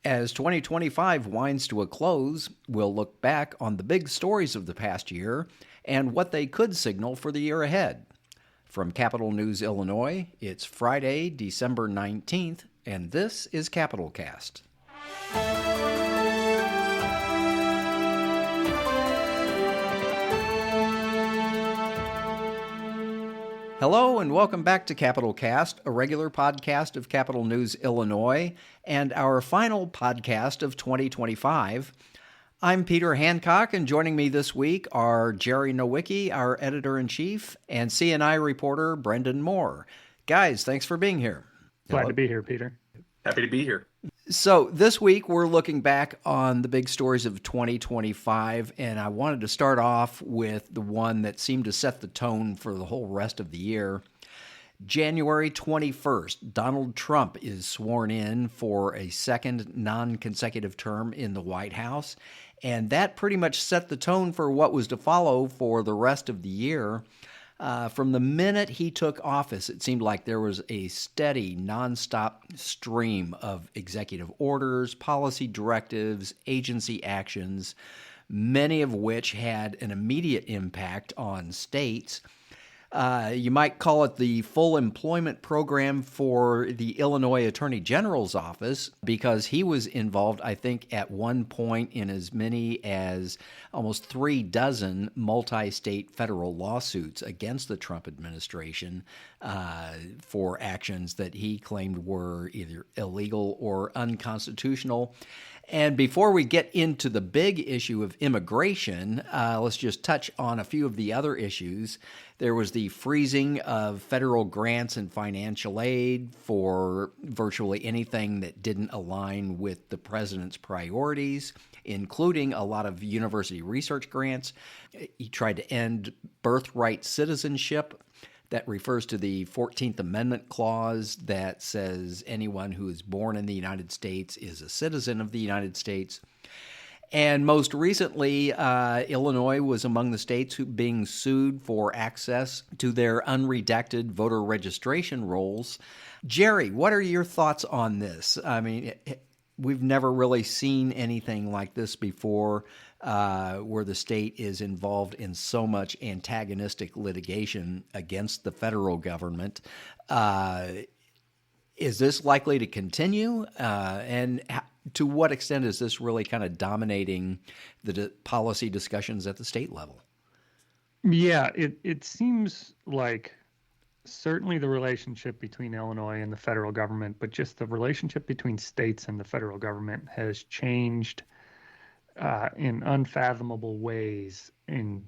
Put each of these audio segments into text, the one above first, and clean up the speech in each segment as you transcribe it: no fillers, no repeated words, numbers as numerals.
As 2025 winds to a close, we'll look back on the big stories of the past year and what they could signal for the year ahead. From Capital News, Illinois, it's Friday, December 19th, and this is Capital Cast. Hello and welcome back to Capital Cast, a regular podcast of Capital News Illinois, and our final podcast of 2025. I'm Peter Hancock, and joining me this week are Jerry Nowicki, our editor-in-chief, and CNI reporter Brendan Moore. Guys, thanks for being here. Glad to be here, Peter. Happy to be here. So this week we're looking back on the big stories of 2025, and I wanted to start off with the one that seemed to set the tone for the whole rest of the year. January 21st, Donald Trump is sworn in for a second non-consecutive term in the White House, and that pretty much set the tone for what was to follow for the rest of the year. From the minute he took office, it seemed like there was a steady, nonstop stream of executive orders, policy directives, agency actions, many of which had an immediate impact on states. You might call it the full employment program for the Illinois Attorney General's office, because he was involved, I think, at one point in as many as almost 36 multi-state federal lawsuits against the Trump administration for actions that he claimed were either illegal or unconstitutional. And before we get into the big issue of immigration, let's just touch on a few of the other issues. There was the freezing of federal grants and financial aid for virtually anything that didn't align with the president's priorities, including a lot of university research grants. He tried to end birthright citizenship. That refers to the 14th Amendment clause that says anyone who is born in the United States is a citizen of the United States. And most recently, Illinois was among the states being sued for access to their unredacted voter registration rolls. Jerry, what are your thoughts on this? I mean, we've never really seen anything like this before, where the state is involved in so much antagonistic litigation against the federal government. Is this likely to continue? And to what extent is this really kind of dominating the policy discussions at the state level? Yeah, it seems like certainly the relationship between Illinois and the federal government, but just the relationship between states and the federal government has changed in unfathomable ways in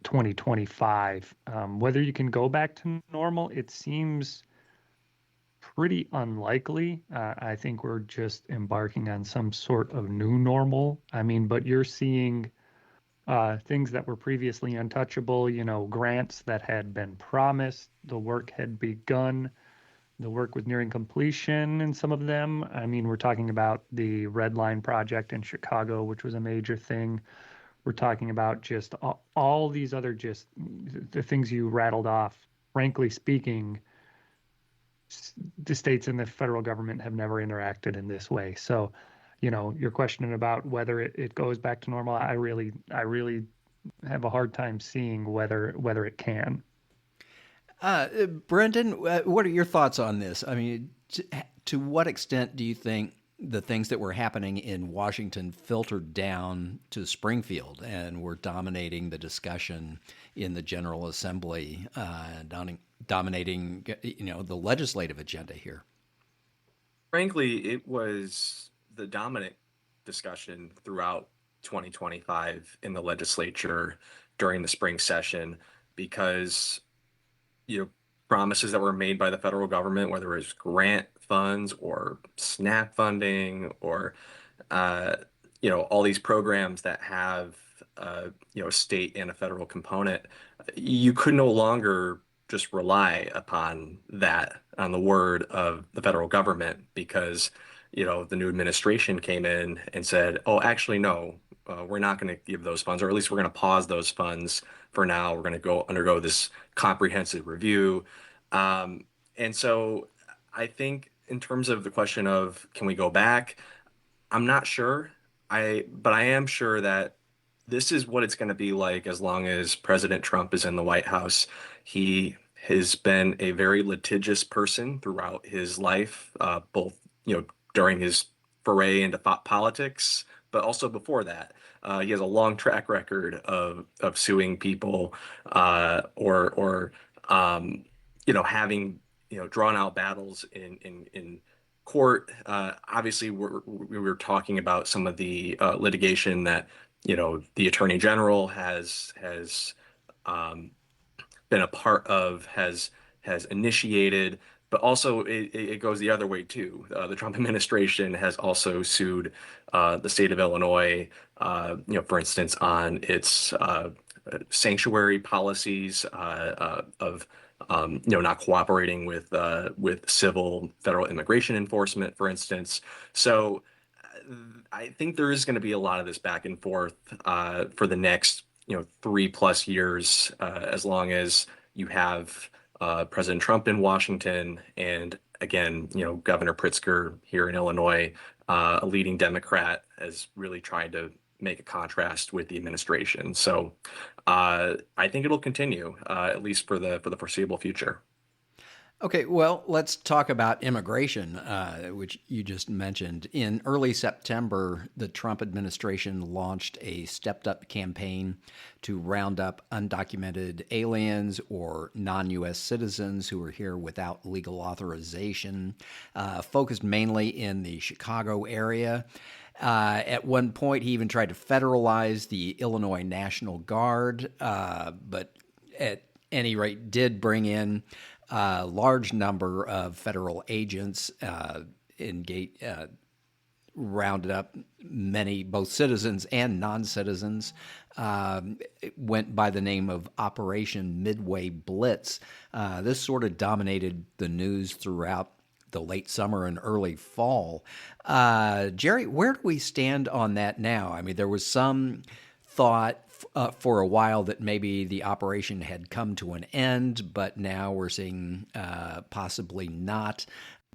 2025. Whether you can go back to normal, it seems pretty unlikely. I think we're just embarking on some sort of new normal. I mean, but you're seeing things that were previously untouchable, grants that had been promised, the work had begun, the work was nearing completion in some of them. I mean, we're talking about the Red Line project in Chicago, which was a major thing. We're talking about just all these other just the things you rattled off. Frankly speaking, the states and the federal government have never interacted in this way. So, your question about whether it goes back to normal, I really have a hard time seeing whether it can. Brendan, what are your thoughts on this? I mean, to what extent do you think the things that were happening in Washington filtered down to Springfield and were dominating the discussion in the General Assembly, dominating, the legislative agenda here? Frankly, it was the dominant discussion throughout 2025 in the legislature during the spring session, because promises that were made by the federal government, whether it was grant funds or SNAP funding or all these programs that have a state and a federal component, you could no longer just rely upon that, on the word of the federal government, because the new administration came in and said, oh, actually, no, we're not going to give those funds, or at least we're going to pause those funds for now. We're going to undergo this comprehensive review. And so I think in terms of the question of can we go back, I'm not sure. But I am sure that this is what it's going to be like as long as President Trump is in the White House. He has been a very litigious person throughout his life, both, during his foray into politics, but also before that. He has a long track record of suing people, or having drawn out battles in court. Obviously, we were talking about some of the litigation that the Attorney General has um, been a part of, has initiated, but also it goes the other way too. The Trump administration has also sued the state of Illinois, for instance, on its sanctuary policies, of not cooperating with civil federal immigration enforcement, for instance. So I think there is going to be a lot of this back and forth for the next 3+ years, as long as you have President Trump in Washington, and again, Governor Pritzker here in Illinois, a leading Democrat, has really tried to make a contrast with the administration. So I think it'll continue, at least for the foreseeable future. Okay, well, let's talk about immigration, which you just mentioned. In early September, the Trump administration launched a stepped up campaign to round up undocumented aliens or non U.S. citizens who are here without legal authorization, focused mainly in the Chicago area. At one point, he even tried to federalize the Illinois National Guard, but at any rate, did bring in a large number of federal agents, rounded up many, both citizens and non-citizens. It went by the name of Operation Midway Blitz. This sort of dominated the news throughout the late summer and early fall. Jerry, where do we stand on that now? I mean, there was some thought for a while that maybe the operation had come to an end, but now we're seeing possibly not.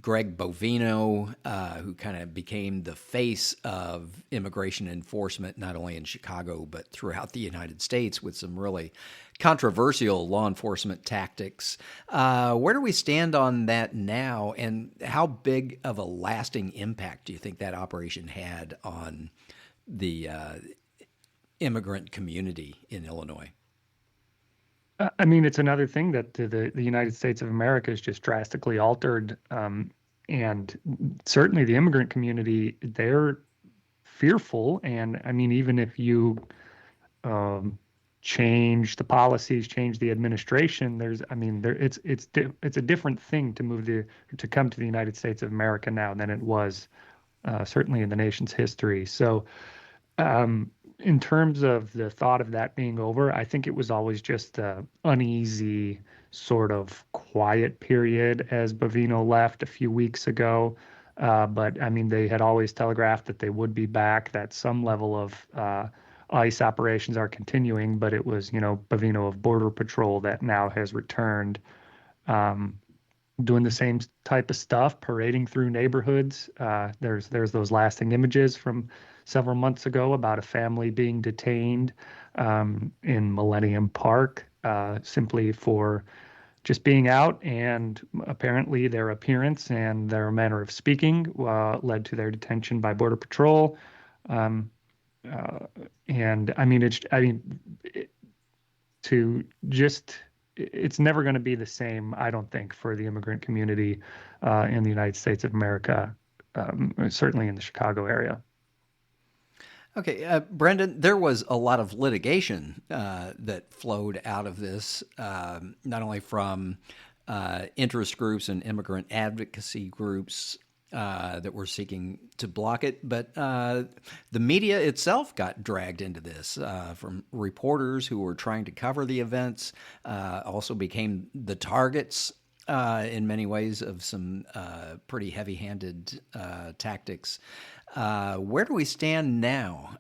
Greg Bovino, who kind of became the face of immigration enforcement, not only in Chicago, but throughout the United States, with some really controversial law enforcement tactics. Where do we stand on that now, and how big of a lasting impact do you think that operation had on the immigrant community in Illinois? I mean, it's another thing that the United States of America is just drastically altered. And certainly the immigrant community, they're fearful. And I mean, even if you change the policies, change the administration, it's a different thing to come to the United States of America now than it was certainly in the nation's history. So, in terms of the thought of that being over, I think it was always just an uneasy, sort of quiet period as Bovino left a few weeks ago. But I mean, they had always telegraphed that they would be back, that some level of ICE operations are continuing, but it was, Bovino of Border Patrol that now has returned. Doing the same type of stuff, parading through neighborhoods. There's those lasting images from several months ago about a family being detained in Millennium Park simply for just being out, and apparently their appearance and their manner of speaking led to their detention by Border Patrol. And I mean, it's never going to be the same, I don't think, for the immigrant community in the United States of America, certainly in the Chicago area. Okay, Brendan, there was a lot of litigation that flowed out of this, not only from interest groups and immigrant advocacy groups that were seeking to block it, but the media itself got dragged into this, from reporters who were trying to cover the events, also became the targets in many ways of some pretty heavy-handed tactics. Where do we stand now?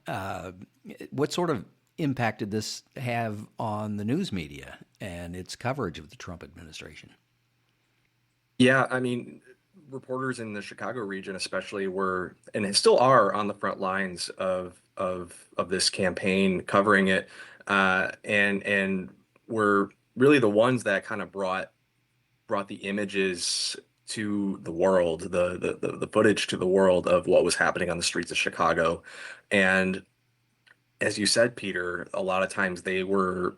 What sort of impact did this have on the news media and its coverage of the Trump administration? Yeah, I mean, reporters in the Chicago region, especially, were and still are on the front lines of this campaign, covering it, and were really the ones that kind of brought the images to the world, the footage to the world of what was happening on the streets of Chicago. And as you said, Peter, a lot of times they were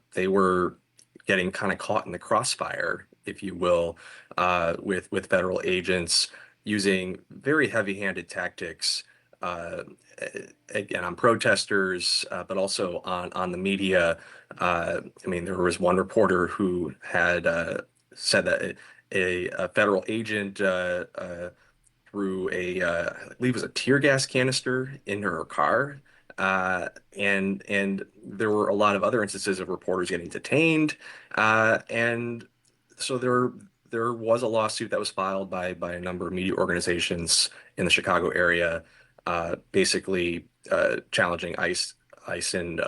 getting kind of caught in the crossfire, if you will, with federal agents using very heavy-handed tactics. Uh, Again, on protesters, but also on the media. I mean, there was one reporter who had said that a federal agent threw I believe it was a tear gas canister into her car. And there were a lot of other instances of reporters getting detained. And so there was a lawsuit that was filed by a number of media organizations in the Chicago area, basically challenging ICE and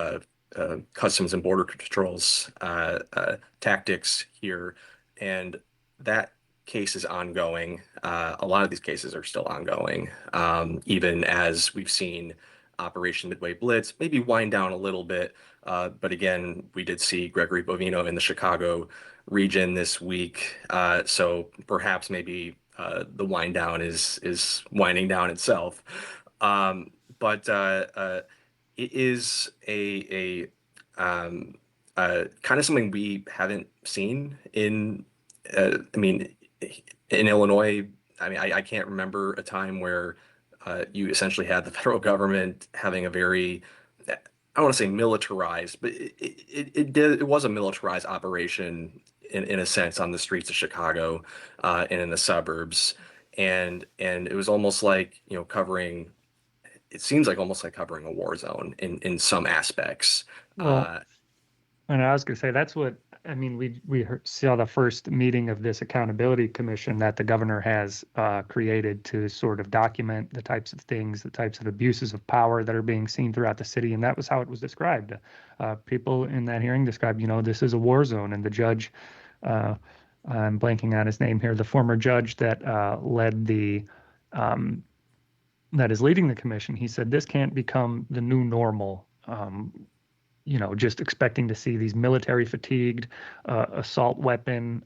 Customs and Border Control's tactics here. And that case is ongoing. A lot of these cases are still ongoing, even as we've seen Operation Midway Blitz maybe wind down a little bit. But again, we did see Gregory Bovino in the Chicago region this week. So perhaps maybe the wind down is winding down itself. But it is kind of something we haven't seen I mean, in Illinois. I mean, I can't remember a time where you essentially had the federal government having a very, I don't want to say militarized, but it was a militarized operation in a sense on the streets of Chicago, and in the suburbs. And it was almost like, covering, it seems like almost like covering a war zone in some aspects. Well, and I was going to say that's what I mean. Saw the first meeting of this accountability commission that the governor has created to sort of document the types of things, the types of abuses of power that are being seen throughout the city, and that was how it was described. People in that hearing described, this is a war zone, and the judge, I'm blanking on his name here, the former judge that that is leading the commission. He said this can't become the new normal. Just expecting to see these military fatigued, assault weapon,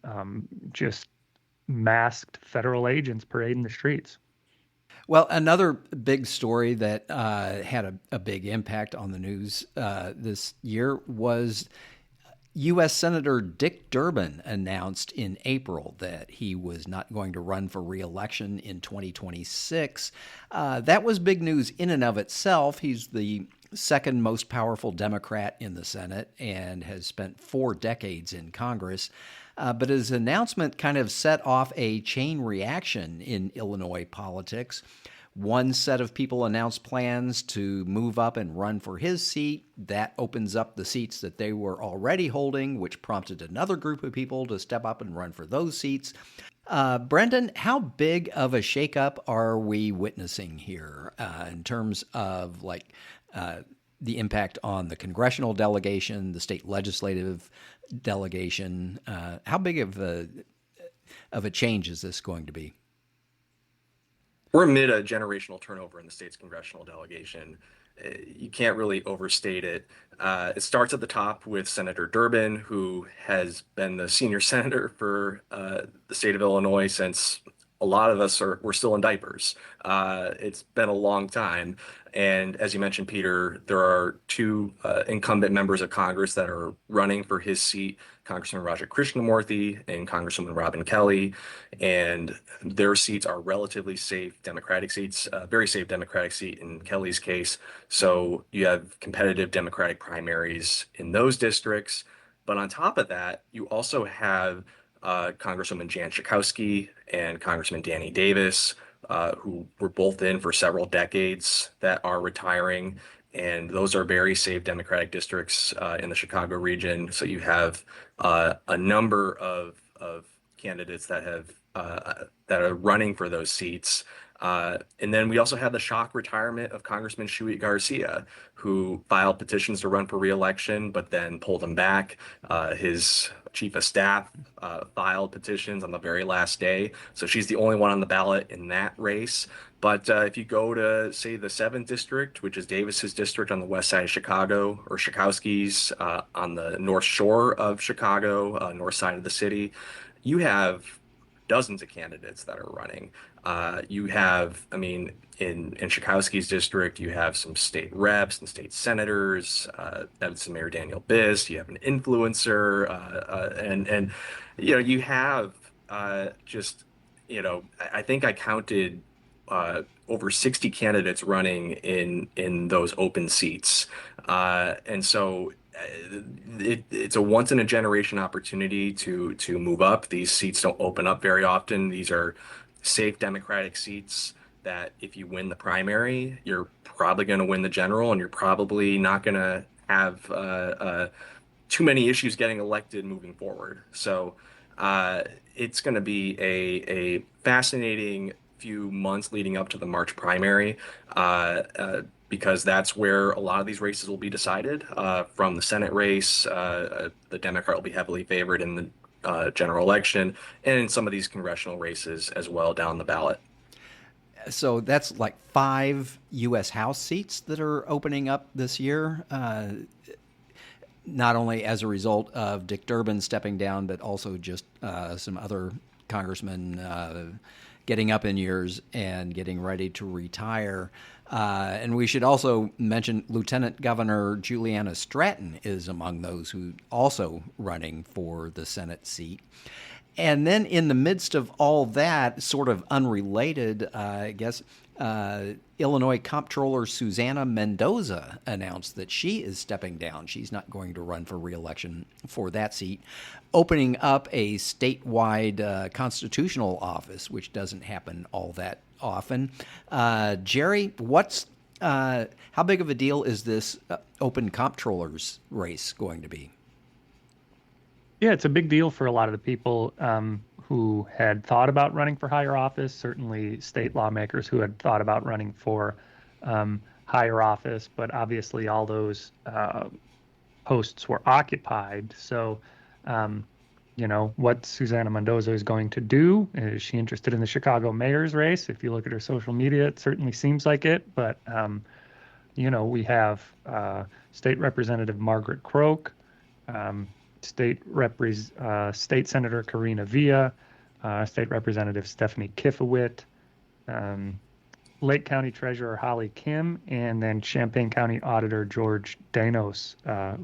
just masked federal agents parading the streets. Well, another big story that had a big impact on the news this year was U.S. Senator Dick Durbin announced in April that he was not going to run for re-election in 2026. That was big news in and of itself. He's the second most powerful Democrat in the Senate and has spent 4 decades in Congress. But his announcement kind of set off a chain reaction in Illinois politics. One set of people announced plans to move up and run for his seat. That opens up the seats that they were already holding, which prompted another group of people to step up and run for those seats. Brendan, how big of a shakeup are we witnessing here in terms of the impact on the congressional delegation, the state legislative delegation? How big of a change is this going to be? We're amid a generational turnover in the state's congressional delegation. You can't really overstate it. It starts at the top with Senator Durbin, who has been the senior senator for the state of Illinois since a lot of us were still in diapers. It's been a long time. And as you mentioned, Peter, there are 2 incumbent members of Congress that are running for his seat, Congressman Raja Krishnamurthy and Congresswoman Robin Kelly. And their seats are relatively safe Democratic seats, very safe Democratic seat in Kelly's case. So you have competitive Democratic primaries in those districts. But on top of that, you also have Congresswoman Jan Schakowsky and Congressman Danny Davis, who were both in for several decades, that are retiring. And those are very safe Democratic districts in the Chicago region. So you have a number of candidates that are running for those seats. And then we also have the shock retirement of Congressman Shuit Garcia, who filed petitions to run for re-election, but then pulled them back. His chief of staff filed petitions on the very last day. So she's the only one on the ballot in that race. But if you go to, say, the 7th district, which is Davis's district on the west side of Chicago, or Schakowsky's on the north shore of Chicago, north side of the city, you have dozens of candidates that are running. You have, I mean, in Schakowsky's district, you have some state reps and state senators, Edson Mayor Daniel Biss. You have an influencer, and you have just I think I counted over 60 candidates running in those open seats, and so it's a once in a generation opportunity to move up. These seats don't open up very often. These are safe Democratic seats that if you win the primary, you're probably going to win the general, and you're probably not going to have too many issues getting elected moving forward. So it's going to be a fascinating few months leading up to the March primary, because that's where a lot of these races will be decided. From the Senate race, the Democrat will be heavily favored in the general election, and in some of these congressional races as well down the ballot. So that's like 5 U.S. House seats that are opening up this year, not only as a result of Dick Durbin stepping down, but also just some other congressmen getting up in years and getting ready to retire. And we should also mention Lieutenant Governor Juliana Stratton is among those who also running for the Senate seat. And then in the midst of all that, sort of unrelated, I guess, Illinois Comptroller Susana Mendoza announced that she is stepping down. She's not going to run for re-election for that seat, opening up a statewide constitutional office, which doesn't happen all that often. Jerry, how big of a deal is this open comptroller's race going to be? Yeah, it's a big deal for a lot of the people who had thought about running for higher office, certainly state lawmakers who had thought about running for higher office, but obviously all those posts were occupied. So, what Susana Mendoza is going to do, is she interested in the Chicago mayor's race? If you look at her social media, it certainly seems like it, but, we have State Representative Margaret Croak, State Senator Karina Villa, State Representative Stephanie Kifowit, Lake County Treasurer Holly Kim, and then Champaign County Auditor George Danos,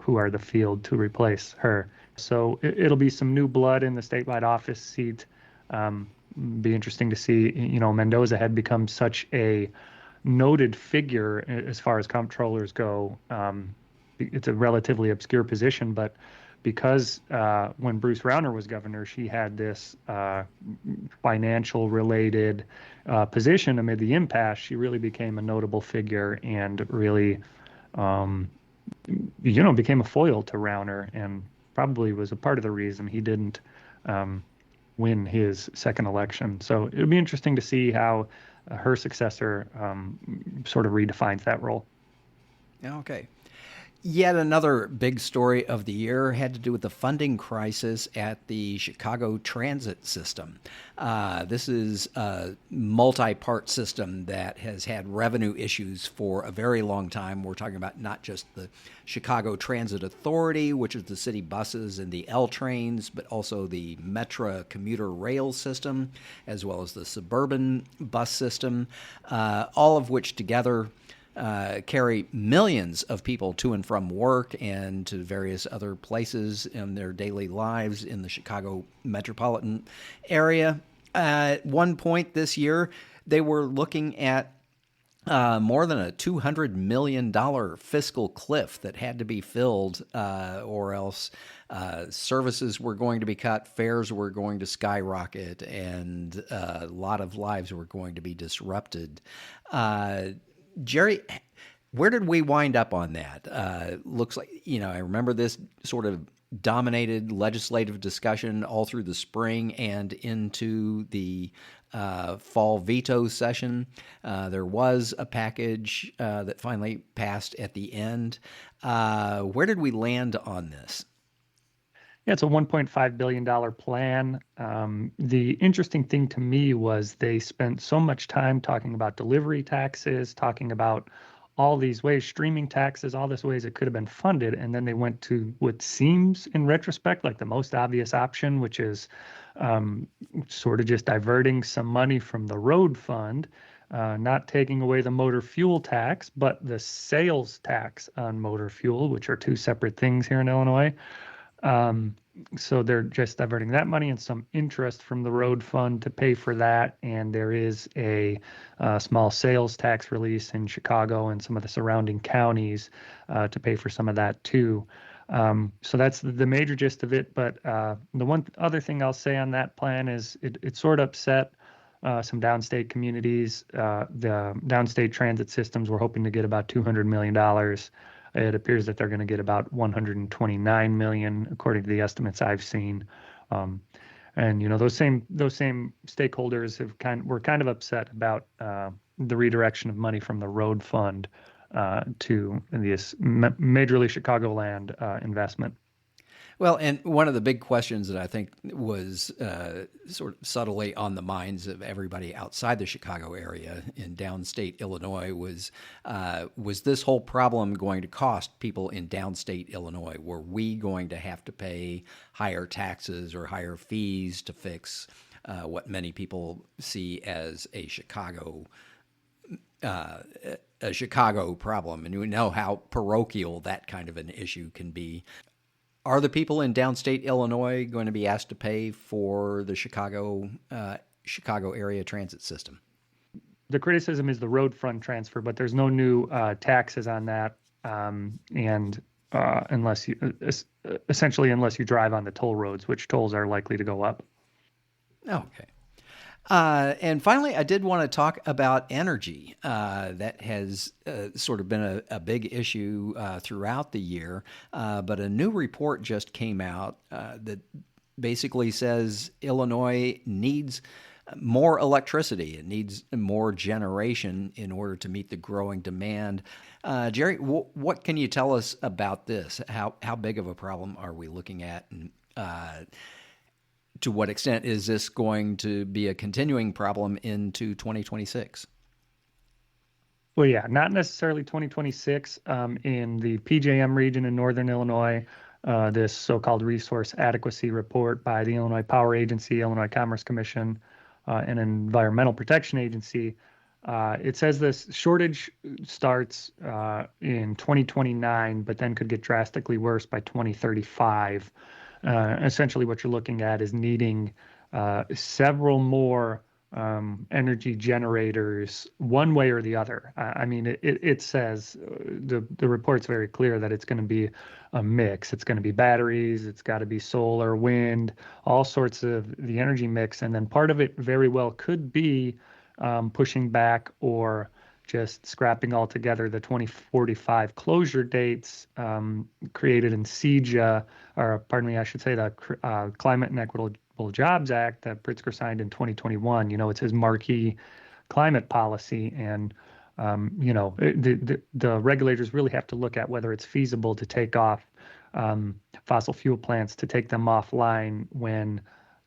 who are the field to replace her. So it'll be some new blood in the statewide office seat. Be interesting to see. Mendoza had become such a noted figure as far as comptrollers go. It's a relatively obscure position, but because when Bruce Rauner was governor, she had this financial related position amid the impasse. She really became a notable figure and really, became a foil to Rauner, and probably was a part of the reason he didn't win his second election. So it'll be interesting to see how her successor sort of redefines that role. Okay. Yet another big story of the year had to do with the funding crisis at the Chicago transit system. This is a multi-part system that has had revenue issues for a very long time. We're talking about not just the Chicago Transit Authority, which is the city buses and the L trains, but also the Metra commuter rail system, as well as the suburban bus system, all of which together carry millions of people to and from work and to various other places in their daily lives in the Chicago metropolitan area. At one point this year, they were looking at more than a $200 million fiscal cliff that had to be filled, or else services were going to be cut, fares were going to skyrocket, and a lot of lives were going to be disrupted. Jerry, where did we wind up on that? Looks like, I remember this sort of dominated legislative discussion all through the spring and into the fall veto session. There was a package that finally passed at the end. Where did we land on this? Yeah, it's a $1.5 billion plan. The interesting thing to me was they spent so much time talking about delivery taxes, talking about all these ways, streaming taxes, all these ways it could have been funded. And then they went to what seems in retrospect like the most obvious option, which is um, sort of just diverting some money from the road fund, not taking away the motor fuel tax, but the sales tax on motor fuel, which are two separate things here in Illinois. Um, so they're just diverting that money and some interest from the road fund to pay for that. And there is a small sales tax release in Chicago and some of the surrounding counties to pay for some of that too. So that's the major gist of it. But the one other thing I'll say on that plan is it sort of upset some downstate communities. The downstate transit systems were hoping to get about $200 million. It appears that they're going to get about 129 million, according to the estimates I've seen. Um, and those same stakeholders were kind of upset about the redirection of money from the road fund to this majorly Chicagoland investment. Well, and one of the big questions that I think was sort of subtly on the minds of everybody outside the Chicago area in downstate Illinois was this whole problem going to cost people in downstate Illinois? Were we going to have to pay higher taxes or higher fees to fix what many people see as a Chicago problem? And we know how parochial that kind of an issue can be. Are the people in downstate Illinois going to be asked to pay for the Chicago area transit system? The criticism is the road fund transfer, but there's no new taxes on that, and unless you drive on the toll roads, which tolls are likely to go up. Okay. And finally, I did want to talk about energy. That has sort of been a big issue throughout the year. But a new report just came out that basically says Illinois needs more electricity. It needs more generation in order to meet the growing demand. Jerry, what can you tell us about this? How big of a problem are we looking at? And to what extent is this going to be a continuing problem into 2026? Well, yeah, not necessarily 2026. In the PJM region in northern Illinois, this so-called resource adequacy report by the Illinois Power Agency, Illinois Commerce Commission, and Environmental Protection Agency, it says this shortage starts in 2029, but then could get drastically worse by 2035. Essentially, what you're looking at is needing several more energy generators, one way or the other. I mean, it says the report's very clear that it's going to be a mix. It's going to be batteries. It's got to be solar, wind, all sorts of the energy mix, and then part of it very well could be pushing back or just scrapping altogether the 2045 closure dates created in CEJA, or pardon me, I should say the Climate and Equitable Jobs Act that Pritzker signed in 2021. It's his marquee climate policy, and the regulators really have to look at whether it's feasible to take off fossil fuel plants, to take them offline when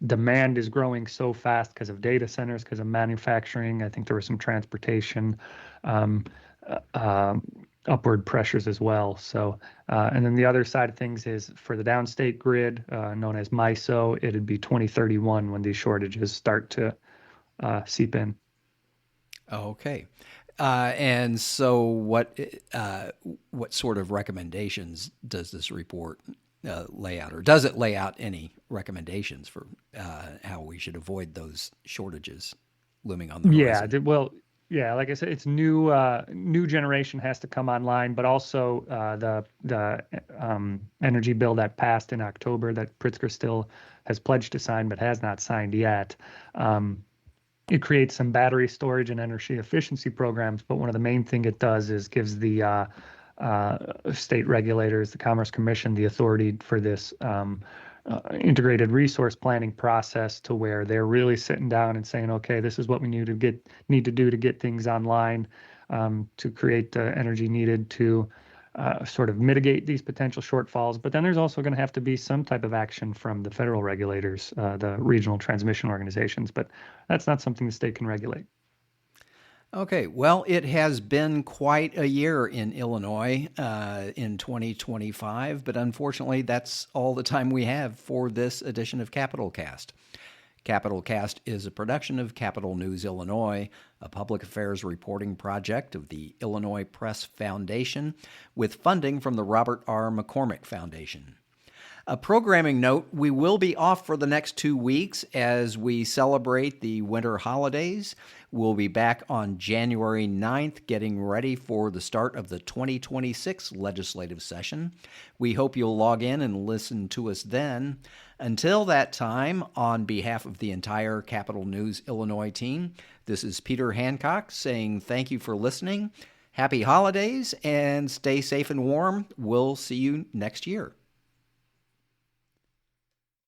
demand is growing so fast because of data centers, because of manufacturing. I think there was some transportation upward pressures as well. So, and then the other side of things is for the downstate grid, known as MISO, it'd be 2031 when these shortages start to seep in. Okay. And so what sort of recommendations does this report lay out, or does it lay out any recommendations for how we should avoid those shortages looming on the horizon? Yeah, like I said, it's new generation has to come online, but also the energy bill that passed in October that Pritzker still has pledged to sign but has not signed yet. It creates some battery storage and energy efficiency programs, but one of the main thing it does is gives the state regulators, the Commerce Commission, the authority for this integrated resource planning process, to where they're really sitting down and saying, okay, this is what we need to do to get things online, to create the energy needed to sort of mitigate these potential shortfalls. But then there's also going to have to be some type of action from the federal regulators, the regional transmission organizations. But that's not something the state can regulate. Okay, well, it has been quite a year in Illinois in 2025, but unfortunately, that's all the time we have for this edition of Capital Cast. Capital Cast is a production of Capital News Illinois, a public affairs reporting project of the Illinois Press Foundation, with funding from the Robert R. McCormick Foundation. A programming note, we will be off for the next 2 weeks as we celebrate the winter holidays. We'll be back on January 9th, getting ready for the start of the 2026 legislative session. We hope you'll log in and listen to us then. Until that time, on behalf of the entire Capital News Illinois team, this is Peter Hancock saying thank you for listening. Happy holidays and stay safe and warm. We'll see you next year.